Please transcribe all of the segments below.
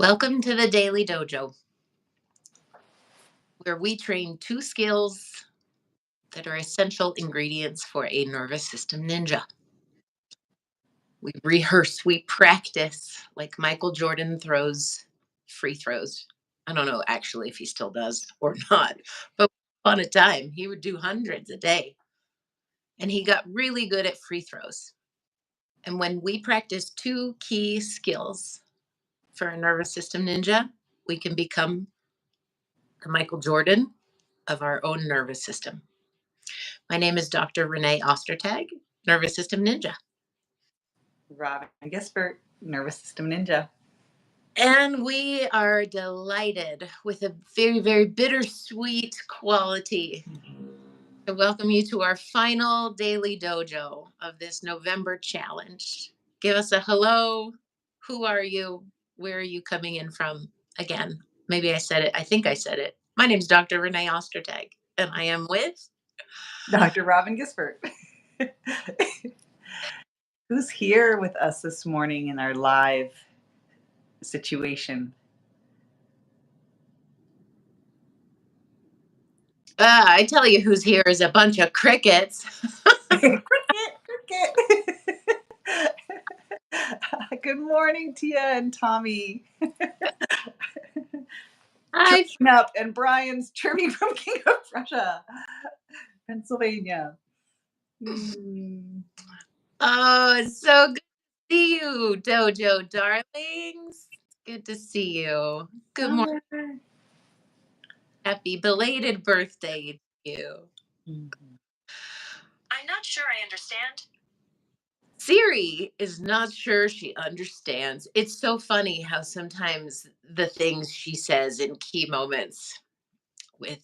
Welcome to the Daily Dojo, where we train two skills that are essential ingredients for a nervous system ninja. We rehearse, we practice like Michael Jordan throws free throws. I don't know actually if he still does or not, but on a time he would do hundreds a day. And he got really good at free throws. And when we practice two key skills for a nervous system ninja, we can become the Michael Jordan of our own nervous system. My name is Dr. Renee Ostertag, Nervous System Ninja. Robin Gisbert, Nervous System Ninja. And we are delighted with a very, very bittersweet quality to welcome you to our final daily dojo of this November challenge. Give us a hello. Who are you? Where are you coming in from? Again, maybe I said it. I think I said it. My name is Dr. Renee Ostertag, and I am with Dr. Robin Gisbert. Who's here with us this morning in our live situation? I tell you who's here is a bunch of crickets. Cricket. Good morning, Tia and Tommy. Hi. Up, and Brian's chirping from King of Prussia, Pennsylvania. Oh, it's so good to see you, Dojo darlings. Good to see you. Good morning. Happy belated birthday to you. I'm not sure I understand. Siri is not sure she understands. It's so funny how sometimes the things she says in key moments with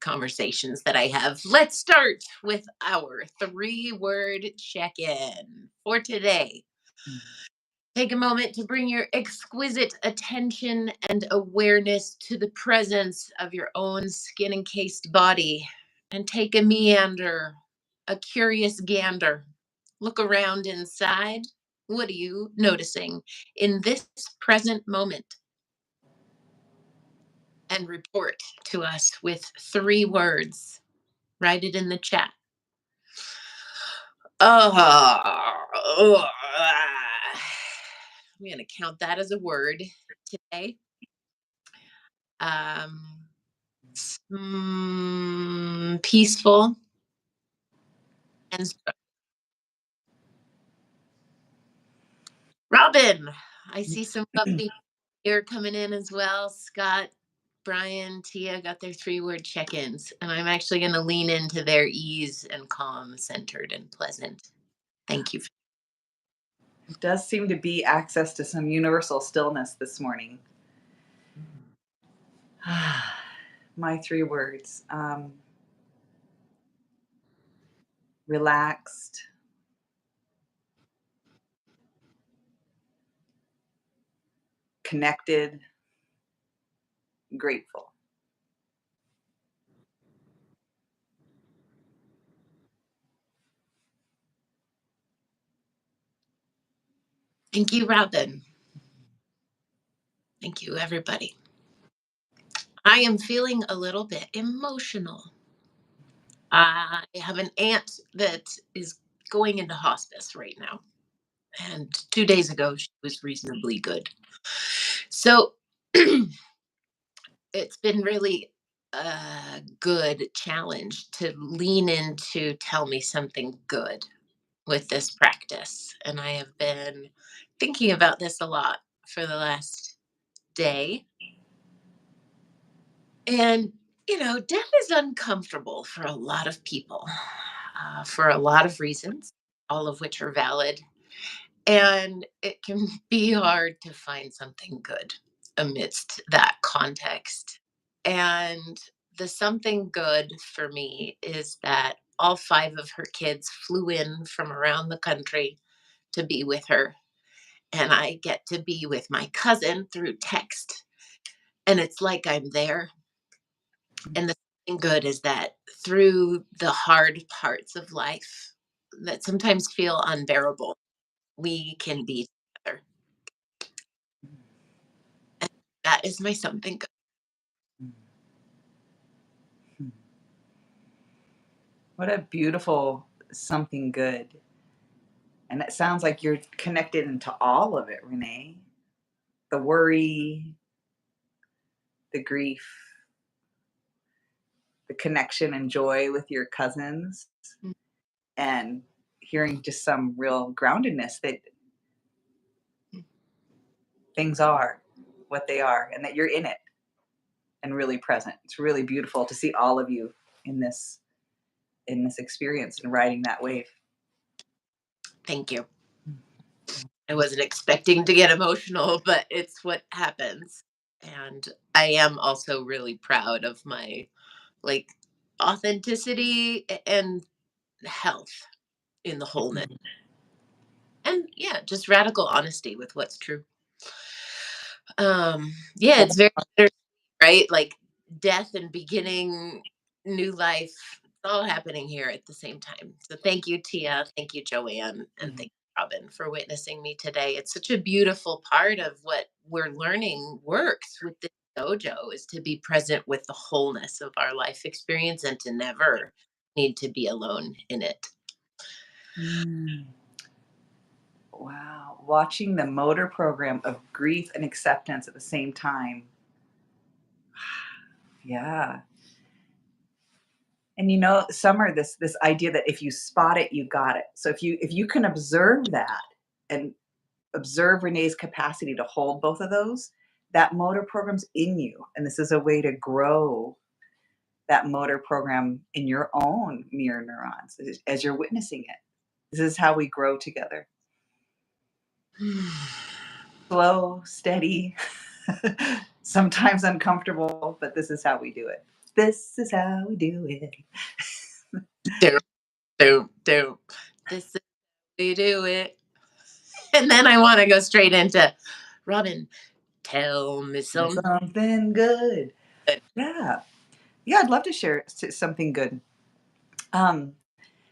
conversations that I have. Let's start with our 3-word check-in for today. Take a moment to bring your exquisite attention and awareness to the presence of your own skin-encased body and take a meander, a curious gander. Look around inside. What are you noticing in this present moment? And report to us with 3 words. Write it in the chat. I'm going to count that as a word today. Peaceful and Robin, I see some lovely here coming in as well. Scott, Brian, Tia got their 3-word check-ins, and I'm actually going to lean into their ease and calm, centered, and pleasant. Thank you. It does seem to be access to some universal stillness this morning. My 3 words. Relaxed, connected, grateful. Thank you, Robin. Thank you, everybody. I am feeling a little bit emotional. I have an aunt that is going into hospice right now. And 2 days ago, she was reasonably good. So it's been really a good challenge to lean into tell me something good with this practice. And I have been thinking about this a lot for the last day. And, death is uncomfortable for a lot of people, for a lot of reasons, all of which are valid. And it can be hard to find something good amidst that context. And the something good for me is that all 5 of her kids flew in from around the country to be with her. And I get to be with my cousin through text. And it's like I'm there. And the thing good is that through the hard parts of life that sometimes feel unbearable, we can be together. And That is my something good. Hmm. What a beautiful something good. And it sounds like you're connected into all of it, Renee. The worry, the grief, the connection and joy with your cousins, Mm. and hearing just some real groundedness that things are what they are and that you're in it and really present. It's really beautiful to see all of you in this experience and riding that wave. Thank you. I wasn't expecting to get emotional, but it's what happens. And I am also really proud of my like authenticity and health in the wholeness. And yeah, just radical honesty with what's true. Yeah, it's very bitter, right? Like death and beginning new life. It's all happening here at the same time. So thank you, Tia. Thank you, Joanne. And thank you, Robin, for witnessing me today. It's such a beautiful part of what we're learning works with this dojo is to be present with the wholeness of our life experience and to never need to be alone in it. Mm. Wow. Watching the motor program of grief and acceptance at the same time. Yeah. And Summer, this idea that if you spot it, you got it. So if you can observe that and observe Renee's capacity to hold both of those, that motor program's in you. And this is a way to grow that motor program in your own mirror neurons as you're witnessing it. This is how we grow together. Slow, steady, sometimes uncomfortable, but this is how we do it. This is how we do it. Don't. This is how we do it. And then I want to go straight into Robin, tell me something Something good. good. Yeah. Yeah, I'd love to share something good. Um,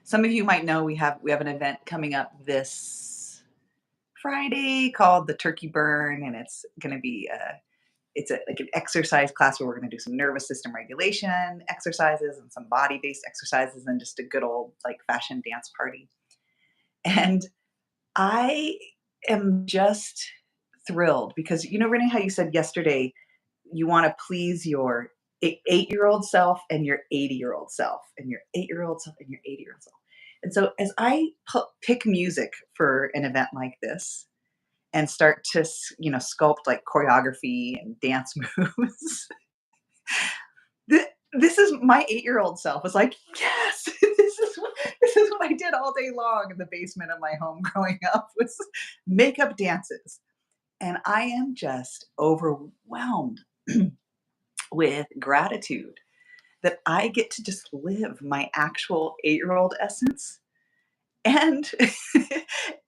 some of you might know we have an event coming up this Friday called the Turkey Burn, and it's going to be like an exercise class where we're going to do some nervous system regulation exercises and some body based exercises and just a good old like fashion dance party. And I am just thrilled because Renee, how you said yesterday you want to please your 8-year-old self and your 80-year-old self and your 8-year-old self and your 80-year-old self. And so as I pick music for an event like this and start to sculpt like choreography and dance moves, this is my 8-year-old self was like, yes, this is what I did all day long in the basement of my home growing up was makeup dances. And I am just overwhelmed with gratitude that I get to just live my actual 8-year-old essence and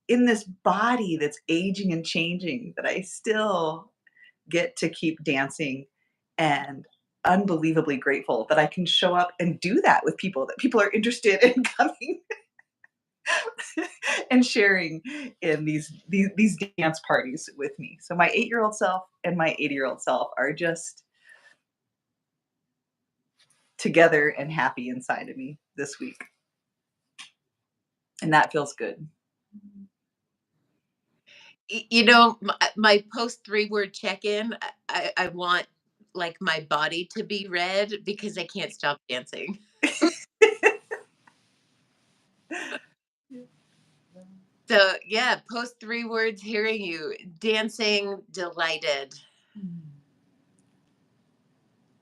in this body that's aging and changing, that I still get to keep dancing, and unbelievably grateful that I can show up and do that with people, that people are interested in coming and sharing in these dance parties with me. So my 8-year-old self and my 80-year-old self are just together and happy inside of me this week. And that feels good. My post 3-word check-in, I want like my body to be red because I can't stop dancing. So yeah, post 3 words, hearing you dancing, delighted,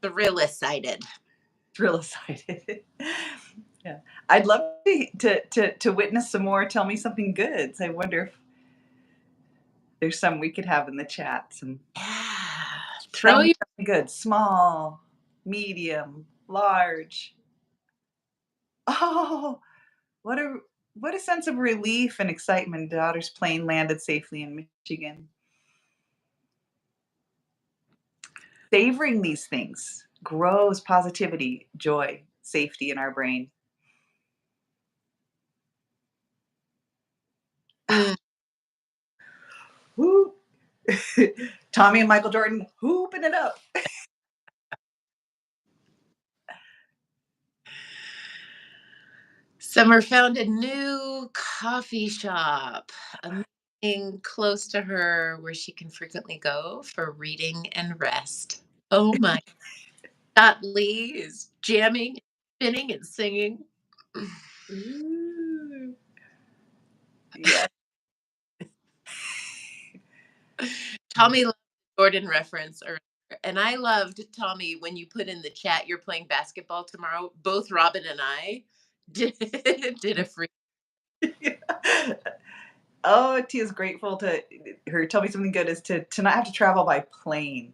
thrill excited. Real excited. Yeah. I'd love to witness some more. Tell me something good. So I wonder if there's some we could have in the chat. Some Yeah. tell Throw me your something good. Small, medium, large. Oh, what a sense of relief and excitement. Daughter's plane landed safely in Michigan. Savoring these things grows positivity, joy, safety in our brain. mm, Woo. Tommy and Michael Jordan hooping it up. Summer found a new coffee shop, a meeting close to her where she can frequently go for reading and rest. Oh my. Scott Lee is jamming, spinning, and singing. Ooh. Yeah. Tommy loved the Jordan reference earlier. And I loved, Tommy, when you put in the chat, you're playing basketball tomorrow. Both Robin and I did, did a free. Oh, Tia's grateful to her. Tell me something good is to not have to travel by plane.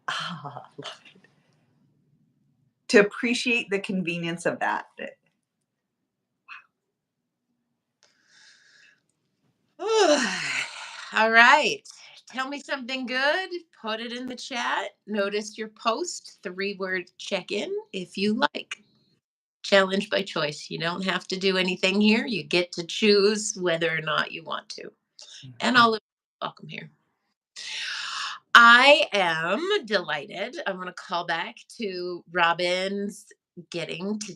Ah, love it. To appreciate the convenience of that. All right. Tell me something good. Put it in the chat. Notice your post, 3-word check in if you like. Challenge by choice. You don't have to do anything here. You get to choose whether or not you want to. And all of you, welcome here. I am delighted. I'm going to call back to Robin's getting to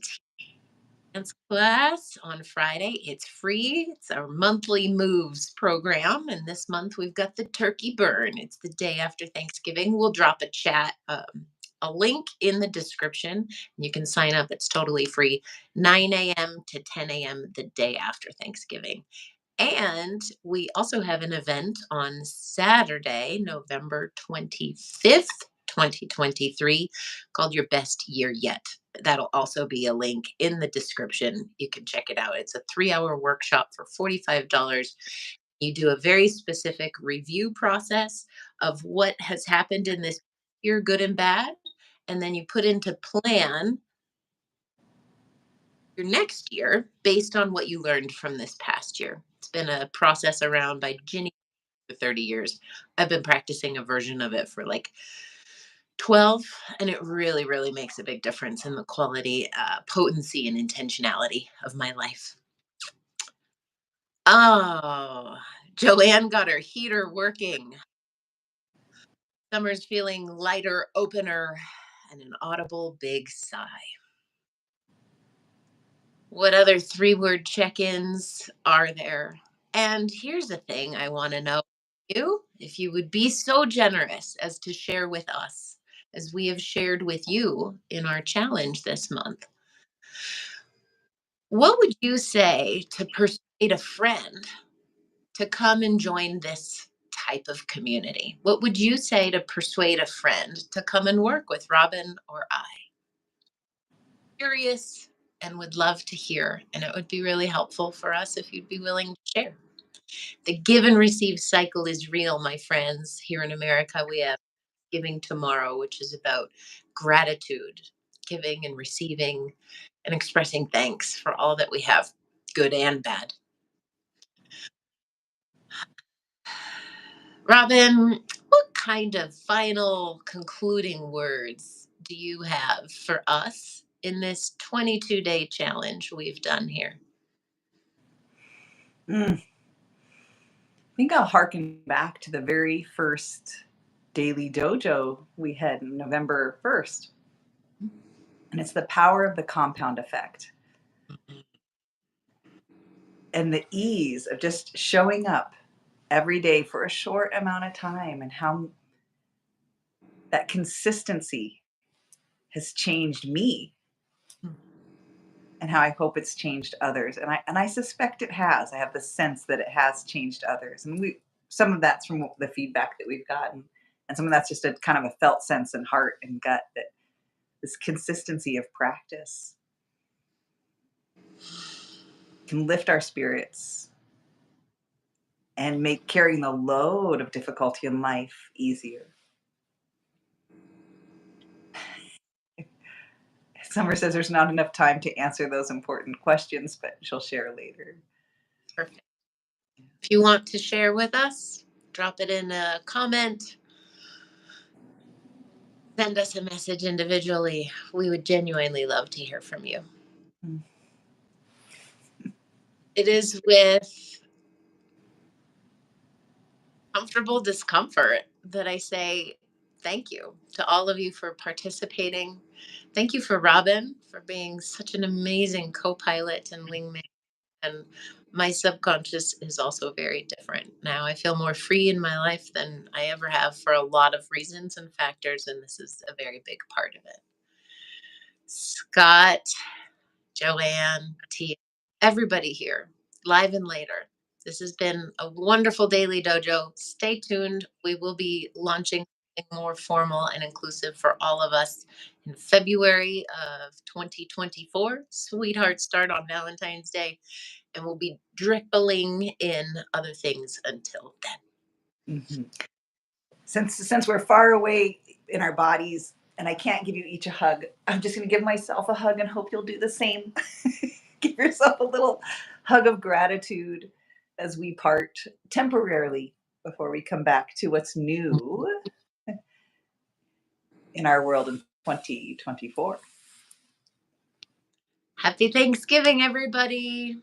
dance class on Friday. It's free. It's our monthly moves program. And this month we've got the turkey burn. It's the day after Thanksgiving. We'll drop a link in the description. You can sign up. It's totally free. 9 a.m. to 10 a.m. the day after Thanksgiving. And we also have an event on Saturday, November 25th, 2023, called Your Best Year Yet. That'll also be a link in the description. You can check it out. It's a 3-hour workshop for $45. You do a very specific review process of what has happened in this year, good and bad. And then you put into plan your next year based on what you learned from this past year. It's been a process around by Ginny for 30 years. I've been practicing a version of it for like 12, and it really, really makes a big difference in the quality, potency, and intentionality of my life. Oh, Joanne got her heater working. Summer's feeling lighter, opener, and an audible big sigh. What other 3-word check-ins are there? And here's the thing I want to know you, if you would be so generous as to share with us, as we have shared with you in our challenge this month. What would you say to persuade a friend to come and join this type of community? What would you say to persuade a friend to come and work with Robin or I? Curious and would love to hear, and it would be really helpful for us if you'd be willing to share. The give and receive cycle is real, my friends. Here in America, we have Giving Tomorrow, which is about gratitude, giving and receiving, and expressing thanks for all that we have, good and bad. Robin, what kind of final concluding words do you have for us in this 22-day challenge we've done here? I think I'll harken back to the very first daily dojo we had November 1st. And it's the power of the compound effect and the ease of just showing up every day for a short amount of time, and how that consistency has changed me and how I hope it's changed others. And I suspect it has. I have the sense that it has changed others. And some of that's from the feedback that we've gotten, and some of that's just a kind of a felt sense in heart and gut, that this consistency of practice can lift our spirits and make carrying the load of difficulty in life easier. Summer says there's not enough time to answer those important questions, but she'll share later. Perfect. If you want to share with us, drop it in a comment. Send us a message individually. We would genuinely love to hear from you. Mm. It is with comfortable discomfort that I say thank you to all of you for participating. Thank you for Robin for being such an amazing co-pilot and wingman. And my subconscious is also very different now. I feel more free in my life than I ever have for a lot of reasons and factors, and this is a very big part of it. Scott, Joanne, Tia, everybody here, live and later. This has been a wonderful daily dojo. Stay tuned. We will be launching something more formal and inclusive for all of us in February of 2024. Sweetheart start on Valentine's Day, and we'll be dribbling in other things until then. Mhm. Since we're far away in our bodies and I can't give you each a hug, I'm just going to give myself a hug and hope you'll do the same. Give yourself a little hug of gratitude as we part temporarily before we come back to what's new in our world in 2024. Happy Thanksgiving, everybody.